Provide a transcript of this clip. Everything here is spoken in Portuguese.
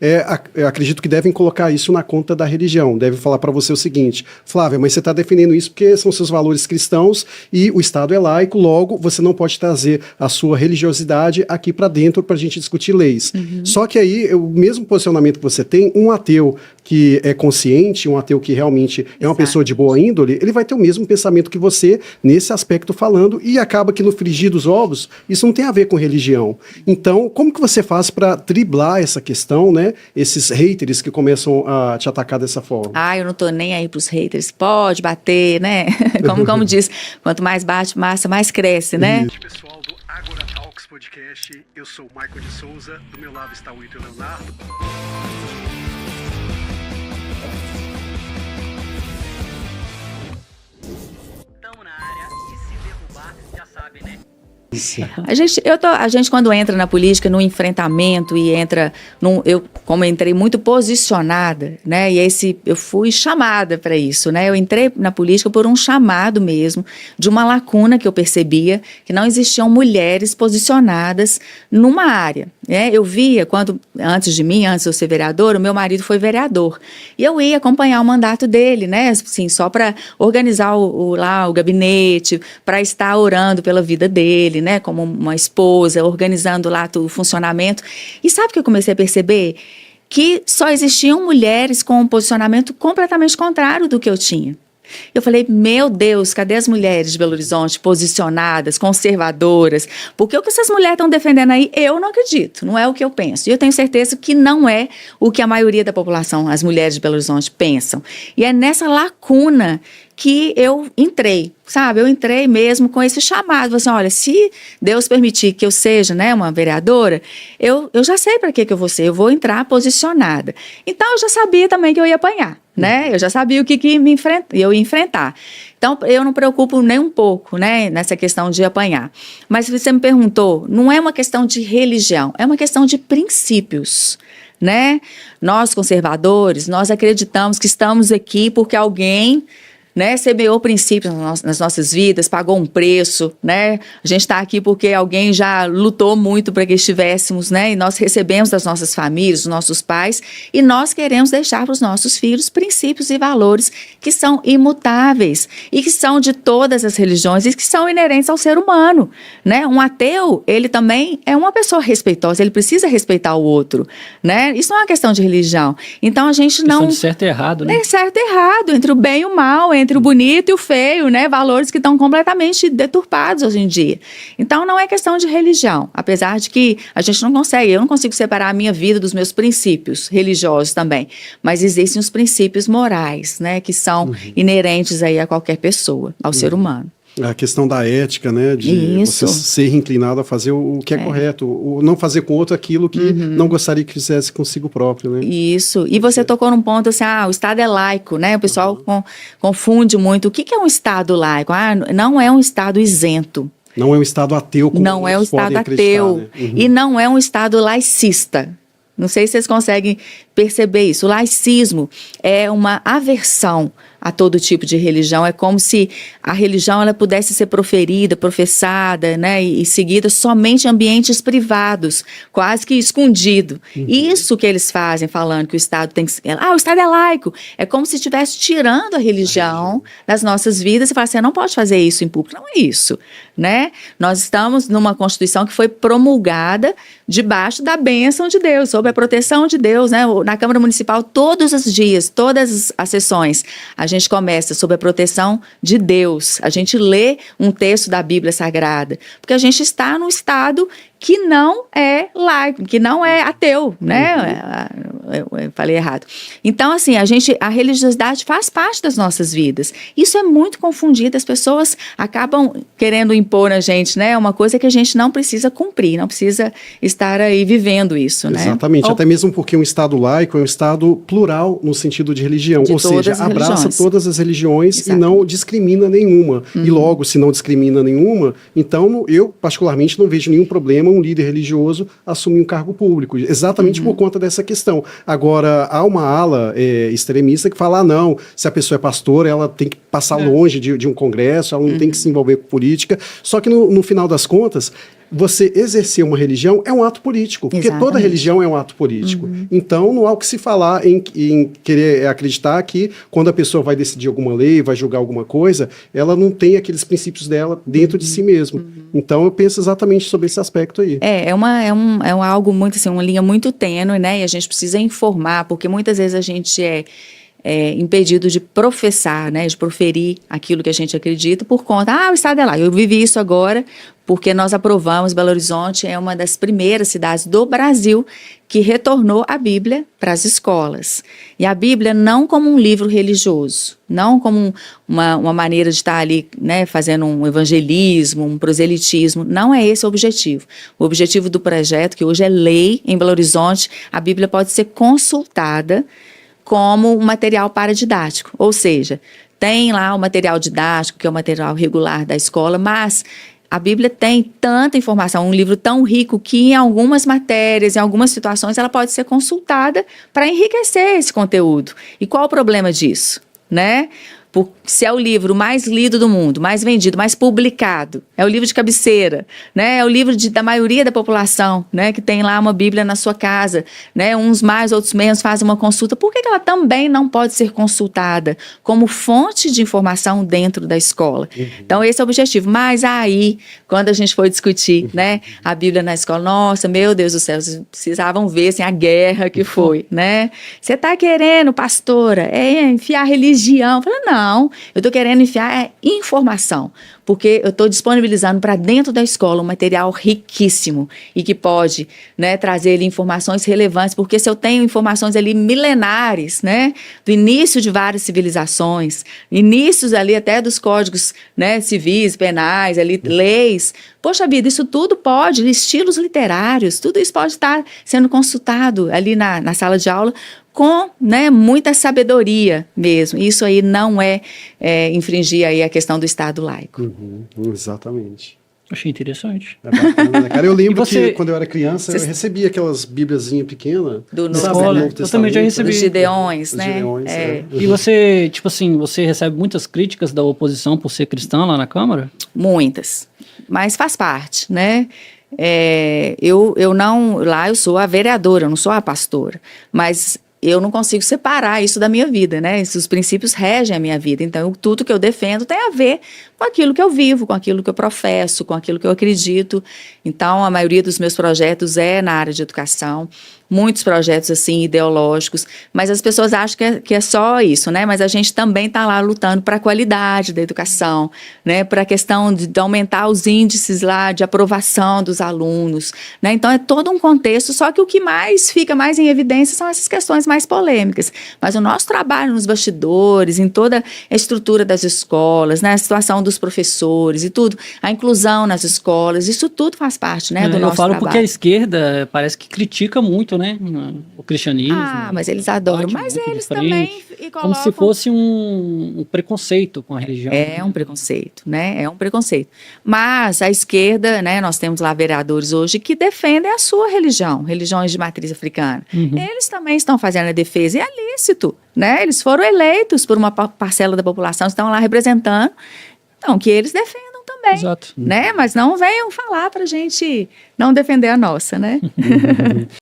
Eu acredito que devem colocar isso na conta da religião. Devem falar para você o seguinte: Flávia, mas você está defendendo isso porque são seus valores cristãos e o Estado é laico, logo você não pode trazer a sua religiosidade aqui para dentro para a gente discutir leis. Só que aí, o mesmo posicionamento que você tem, um ateu que é consciente, um ateu que realmente é uma pessoa de boa índole, ele vai ter o mesmo pensamento que você nesse aspecto falando, e acaba que no frigir dos ovos, isso não tem a ver com religião. Então, como que você faz para driblar essa questão, né? Esses haters que começam a te atacar dessa forma? Eu não tô nem aí pros haters, pode bater, né? Como diz, quanto mais bate massa, mais cresce, né? Pessoal do Agora Talks Podcast, eu sou o Michael de Souza, do meu lado está o Ito Leonardo. Tamo na área e se derrubar, já sabe, né? A gente quando entra na política, no enfrentamento e entra como eu entrei muito posicionada, né? Eu fui chamada para isso, né? Eu entrei na política por um chamado mesmo, de uma lacuna que eu percebia, que não existiam mulheres posicionadas numa área, né? Eu via antes de eu ser vereadora, o meu marido foi vereador, e eu ia acompanhar o mandato dele, né? Assim, só para organizar o gabinete, para estar orando pela vida dele, né, como uma esposa, organizando lá o funcionamento. E sabe o que eu comecei a perceber? Que só existiam mulheres com um posicionamento completamente contrário do que eu tinha. Eu falei, meu Deus, cadê as mulheres de Belo Horizonte posicionadas, conservadoras? Porque o que essas mulheres estão defendendo aí, eu não acredito, não é o que eu penso. E eu tenho certeza que não é o que a maioria da população, as mulheres de Belo Horizonte, pensam. E é nessa lacuna que eu entrei, sabe? Eu entrei mesmo com esse chamado, assim, olha, se Deus permitir que eu seja, né, uma vereadora, eu já sei para que eu vou ser, eu vou entrar posicionada. Então, eu já sabia também que eu ia apanhar, né? Eu já sabia o que eu ia enfrentar. Então, eu não me preocupo nem um pouco, né, nessa questão de apanhar. Mas se você me perguntou, não é uma questão de religião, é uma questão de princípios, né? Nós, conservadores, nós acreditamos que estamos aqui porque alguém, né, semeou princípios nas nossas vidas, pagou um preço, né? A gente está aqui porque alguém já lutou muito para que estivéssemos, né? E nós recebemos das nossas famílias, dos nossos pais, e nós queremos deixar para os nossos filhos princípios e valores que são imutáveis e que são de todas as religiões e que são inerentes ao ser humano, né? Um ateu, ele também é uma pessoa respeitosa, ele precisa respeitar o outro, né? Isso não é uma questão de religião. Então a gente não... Questão de certo e errado, né? É certo e errado, entre o bem e o mal, entre o bonito e o feio, né? Valores que estão completamente deturpados hoje em dia. Então, não é questão de religião, apesar de que a gente não consegue, eu não consigo separar a minha vida dos meus princípios religiosos também, mas existem os princípios morais, né? Que são inerentes aí a qualquer pessoa, ao ser humano. A questão da ética, né? De Isso. você ser inclinado a fazer o que é correto, o não fazer com outro aquilo que não gostaria que fizesse consigo próprio, né? Isso. E você tocou num ponto assim, o Estado é laico, né? O pessoal confunde muito. O que é um Estado laico? Não é um Estado isento. Não é um Estado ateu, como não é um Estado ateu, né? E não é um Estado laicista. Não sei se vocês conseguem perceber isso. O laicismo é uma aversão a todo tipo de religião. É como se a religião ela pudesse ser proferida, professada, né, e seguida somente em ambientes privados, quase que escondido. Isso que eles fazem, falando que o Estado tem que... o Estado é laico. É como se estivesse tirando a religião das nossas vidas e falar assim, você não pode fazer isso em público. Não é isso, né? Nós estamos numa Constituição que foi promulgada debaixo da bênção de Deus, sob a proteção de Deus, né? Na Câmara Municipal, todos os dias, todas as sessões, a gente começa sob a proteção de Deus. A gente lê um texto da Bíblia Sagrada, porque a gente está num estado que não é laico, que não é ateu, né? Eu falei errado. Então, assim, a religiosidade faz parte das nossas vidas. Isso é muito confundido, as pessoas acabam querendo impor a gente, né? Uma coisa que a gente não precisa cumprir, não precisa estar aí vivendo isso, né? Exatamente, até mesmo porque um Estado laico é um Estado plural no sentido de religião, ou seja, abraça todas as religiões. Exato. E não discrimina nenhuma. E logo, se não discrimina nenhuma, então eu particularmente não vejo nenhum problema um líder religioso assumir um cargo público, exatamente por conta dessa questão. Agora, há uma ala extremista que fala, não, se a pessoa é pastora, ela tem que passar longe de um congresso, ela não tem que se envolver com política, só que no final das contas, você exercer uma religião é um ato político, porque toda Exatamente. religião é um ato político. Então, não há o que se falar em querer acreditar que quando a pessoa vai decidir alguma lei, vai julgar alguma coisa, ela não tem aqueles princípios dela dentro de si mesmo. Então, eu penso exatamente sobre esse aspecto aí. É algo muito assim, uma linha muito tênue, né? E a gente precisa informar, porque muitas vezes a gente é impedido de professar, né, de proferir aquilo que a gente acredita por conta, o Estado é lá. Eu vivi isso agora porque nós aprovamos, Belo Horizonte é uma das primeiras cidades do Brasil que retornou a Bíblia para as escolas. E a Bíblia não como um livro religioso, não como uma maneira de estar ali, né, fazendo um evangelismo, um proselitismo. Não é esse o objetivo. O objetivo do projeto, que hoje é lei em Belo Horizonte, a Bíblia pode ser consultada como um material paradidático, ou seja, tem lá o material didático, que é o material regular da escola, mas a Bíblia tem tanta informação, um livro tão rico que em algumas matérias, em algumas situações, ela pode ser consultada para enriquecer esse conteúdo. E qual o problema disso, né? Se é o livro mais lido do mundo, mais vendido, mais publicado, é o livro de cabeceira, né? É o livro da maioria da população, né? Que tem lá uma Bíblia na sua casa, né? Uns mais, outros menos fazem uma consulta. Por que ela também não pode ser consultada como fonte de informação dentro da escola? Então, esse é o objetivo. Mas aí, quando a gente foi discutir, né? A Bíblia na escola, nossa, meu Deus do céu, vocês precisavam ver, assim, a guerra que foi, né? Você está querendo, pastora, enfiar religião? Eu falei, não, eu estou querendo enfiar informação, porque eu estou disponibilizando para dentro da escola um material riquíssimo e que pode, né, trazer ali informações relevantes, porque se eu tenho informações ali milenares, né, do início de várias civilizações, inícios ali até dos códigos, né, civis, penais, ali, leis, poxa vida, isso tudo pode, estilos literários, tudo isso pode estar sendo consultado ali na sala de aula com, né, muita sabedoria mesmo. Isso aí não infringir aí a questão do Estado laico. Exatamente. Achei interessante. É bacana, né, cara? Eu lembro você- que quando eu era criança, eu recebia aquelas bíbliazinhas pequenas. Do Novo sabe, Testamento. Novo Eu também já Testamento, recebi. Dos Gideões, Os né? Gideões, E você, tipo assim, você recebe muitas críticas da oposição por ser cristã lá na Câmara? Muitas, mas faz parte, né? Eu não, lá eu sou a vereadora, eu não sou a pastora, mas eu não consigo separar isso da minha vida, né? Esses princípios regem a minha vida, então tudo que eu defendo tem a ver com aquilo que eu vivo, com aquilo que eu professo, com aquilo que eu acredito. Então, a maioria dos meus projetos é na área de educação, muitos projetos, assim, ideológicos, mas as pessoas acham que é só isso, né? Mas a gente também está lá lutando para a qualidade da educação, né? Para a questão de aumentar os índices lá de aprovação dos alunos, né? Então, é todo um contexto, só que o que fica mais em evidência são essas questões mais polêmicas. Mas o nosso trabalho nos bastidores, em toda a estrutura das escolas, né? A situação dos professores e tudo, a inclusão nas escolas, isso tudo faz parte, né, do nosso Eu falo trabalho. porque a esquerda parece que critica muito, né, o cristianismo. Mas eles adoram, bate mas muito de eles frente, também como se fosse um preconceito com a religião. É um preconceito, né? É um preconceito. Mas a esquerda, né? Nós temos lá vereadores hoje que defendem a sua religião, religiões de matriz africana. Eles também estão fazendo a defesa e é lícito, né? Eles foram eleitos por uma parcela da população, estão lá representando, então que eles defendam também, Exato. né? Mas não venham falar para a gente não defender a nossa, né?